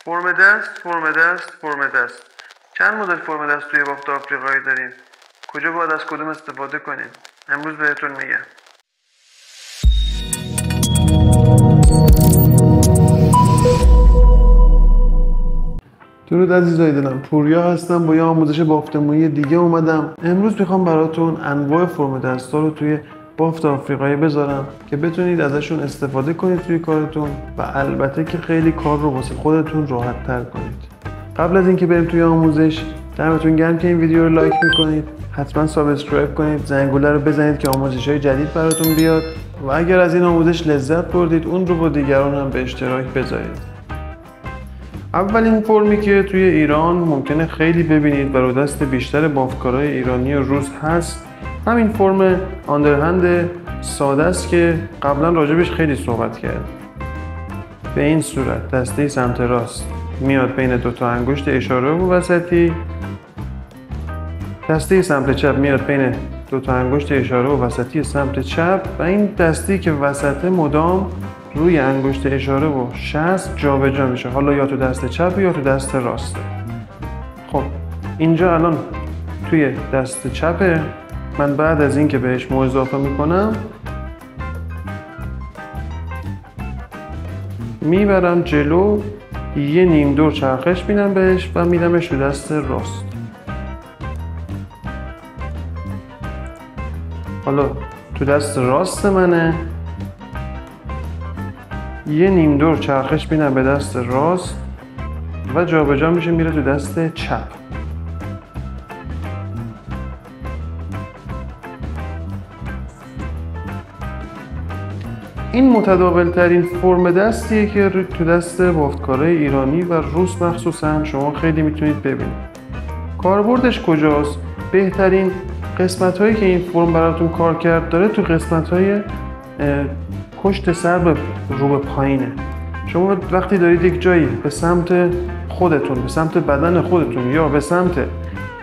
فرم دست. چند مدل فرم دست توی بافت آفریقایی داریم؟ کجا باید از کدوم استفاده کنیم؟ امروز بهتون میگم. درود عزیزای دلم، پوریا هستم. با یه آموزش بافتمویی دیگه اومدم. امروز میخوام براتون انواع فرم دستا رو توی بافت آفریقایی بذارم که بتونید ازشون استفاده کنید توی کارتون و البته که خیلی کار رو واسه خودتون راحت تر کنید. قبل از اینکه بریم توی آموزش، دمتون گرم که این ویدیو رو لایک میکنید، حتما سابسکرایب کنید، زنگوله رو بزنید که آموزش‌های جدید براتون بیاد و اگر از این آموزش لذت بردید اون رو با دیگران هم به اشتراک بذارید. اولین فرمی که توی ایران ممکنه خیلی ببینید و رو دست بیشتر بافتکارای ایرانی و روس هست، همین فرم آندرهند ساده است که قبلا راجبش خیلی صحبت کرد. به این صورت دسته سمت راست میاد بین دوتا انگشت اشاره و وسطی، دسته سمت چپ میاد بین دوتا انگشت اشاره و وسطی سمت چپ و این دستی که وسطه مدام روی انگشت اشاره و شست جابجا میشه، حالا یا تو دست چپ یا تو دست راسته. خب اینجا الان توی دست چپه. من بعد از اینکه بهش مو اضافه میکنم میبرم جلو، یه نیم دور چرخش میدم بهش و میدمش تو دست راست. حالا تو دست راست منه، یه نیم دور چرخش میدم به دست راست و جابجا میشه میره تو دست چپ. این متداول ترین فرم دستیه که تو دست بافتکارای ایرانی و روس مخصوصا شما خیلی میتونید ببینید. کاربردش کجاست؟ بهترین قسمت هایی که این فرم براتون کار کرد داره تو قسمت های پشت سر رو به پایینه. شما وقتی دارید یک جایی به سمت خودتون، به سمت بدن خودتون یا به سمت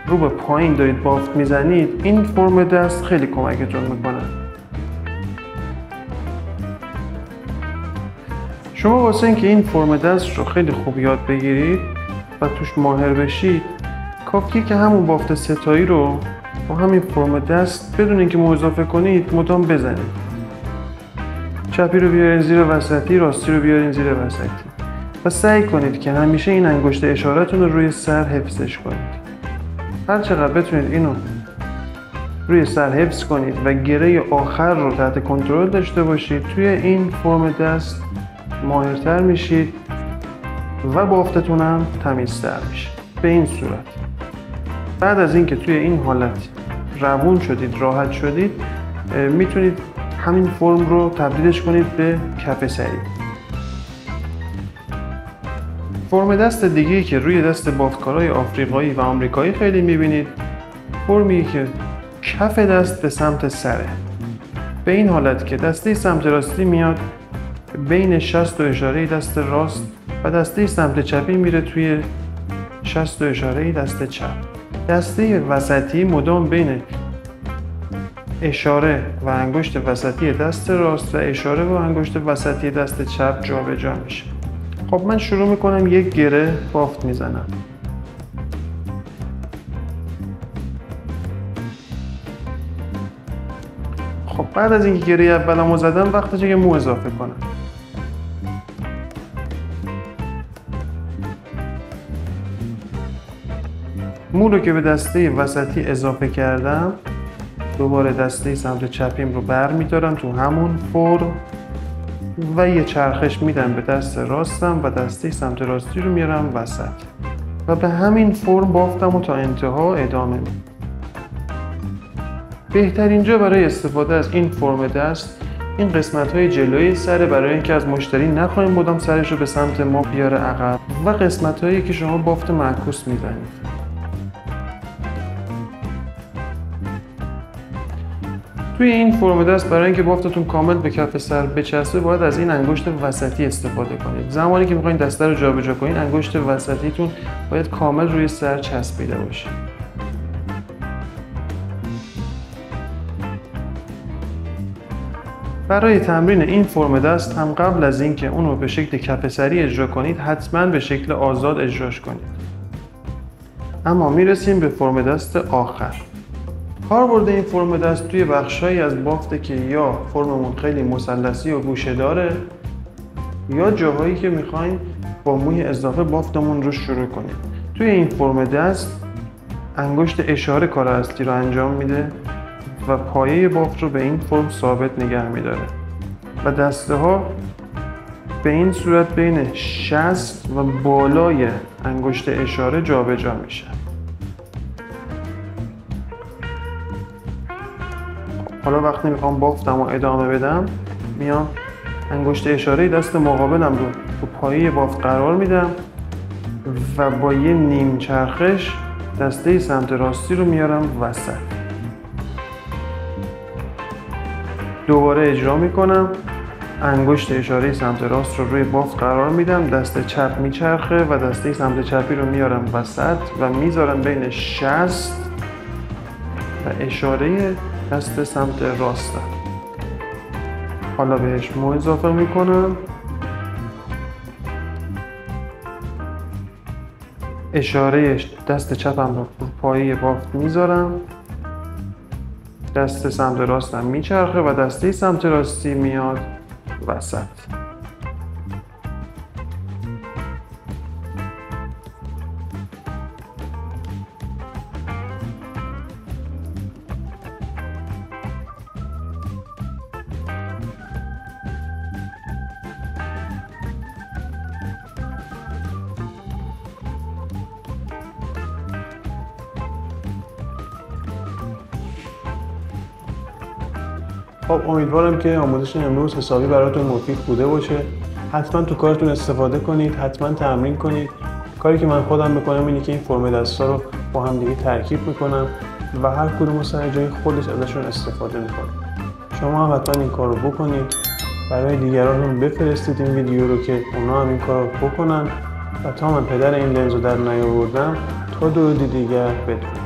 رو به پایین دارید بافت میزنید، این فرم دست خیلی کمکتون میکنه. شما واسه اینکه این فرم دست رو خیلی خوب یاد بگیرید و توش ماهر بشید، کافیه که همون بافت ستایی رو با همین فرم دست بدون اینکه مو اضافه کنید مدام بزنید. چپی رو بیارین زیر وسطی، راستی رو بیارین زیر وسطی و سعی کنید که همیشه این انگشت اشارتون رو روی سر حفظش کنید. هر چقدر بتونید اینو روی سر حفظ کنید و گره آخر رو تحت کنترل داشته باشید، توی این فرم دست ماهرتر میشید و بافتتون هم تمیزتر میشه. به این صورت بعد از اینکه توی این حالت روون شدید، راحت شدید، میتونید همین فرم رو تبدیلش کنید به کف سری. فرم دست دیگه‌ای که روی دست بافتکارای آفریقایی و آمریکایی خیلی میبینید، فرمی که کف دست به سمت سره. به این حالت که دسته سمت راستی میاد بین شست و اشاره دست راست و دسته سمت چپی میره توی شست و اشاره دست چپ. دسته وسطی مدام بین اشاره و انگشت وسطی دست راست و اشاره و انگشت وسطی دست چپ جابجا میشه. خب من شروع میکنم یک گره بافت میزنم. خب بعد از اینکه گره اولمو زدم وقتشه که مو اضافه کنم. مو رو که به دسته وسطی اضافه کردم، دوباره دسته سمت چپیم رو بر میدارم تو همون فرم و یه چرخش میدم به دست راستم و دسته سمت راستی رو میارم وسط و به همین فرم بافتم و تا انتها ادامه میدم. بهترین جا برای استفاده از این فرم دست این قسمت های جلوی سره، برای اینکه از مشتری نخواهیم مدام سرش رو به سمت ما بیاره عقب، و قسمت هایی که شما بافت معکوس میزنید. توی این فرم دست برای اینکه بافتتون کامل به کف سر بچسبه باید از این انگشت وسطی استفاده کنید. زمانی که میخواین دسته رو جابجا کنید انگشت وسطیتون باید کامل روی سر چسبیده باشه. برای تمرین این فرم دست هم قبل از اینکه اون رو به شکل کف سری اجرا کنید حتما به شکل آزاد اجراش کنید. اما میرسیم به فرم دست آخر. کاربرد این فرم دست توی بخشایی از بافته که یا فرممون خیلی مثلثی و گوشه داره یا جاهایی که میخوایم با موی اضافه بافتمون رو شروع کنیم. توی این فرم دست انگشت اشاره کار اصلی رو انجام میده و پایه بافت رو به این فرم ثابت نگه میداره و دسته ها به این صورت بین شست و بالای انگشت اشاره جابجا میشه. حالا وقتی میخوام بافتم رو ادامه بدم میام انگشت اشاره دست مقابلم رو پایه بافت قرار میدم و با یه نیم چرخش دسته سمت راستی رو میارم وسط. دوباره اجرا میکنم، انگشت اشاره سمت راست رو روی بافت قرار میدم، دست چپ میچرخه و دسته سمت چپی رو میارم وسط و میذارم بین شست و اشاره دست سمت راستم. حالا بهش مو اضافه میکنم، اشاره دست چپم رو پایه بافت میذارم، دست سمت راستم میچرخه و دسته سمت راستی میاد وسط. خب امیدوارم که آموزش امروز حسابی براتون مفید بوده باشه. حتما تو کارتون استفاده کنید، حتما تمرین کنید. کاری که من خودم میکنم اینه که این فرم دستا رو با هم دیگه ترکیب میکنم و هر کدوم سر جای خودش ازشون استفاده میکنم. شما هم حتما این کار رو بکنید، برای دیگران هم بفرستید این ویدیو رو که اونا هم این کار رو بکنن و تا من پدر این لنز رو در نیاوردم تا دو دیگر بدونم.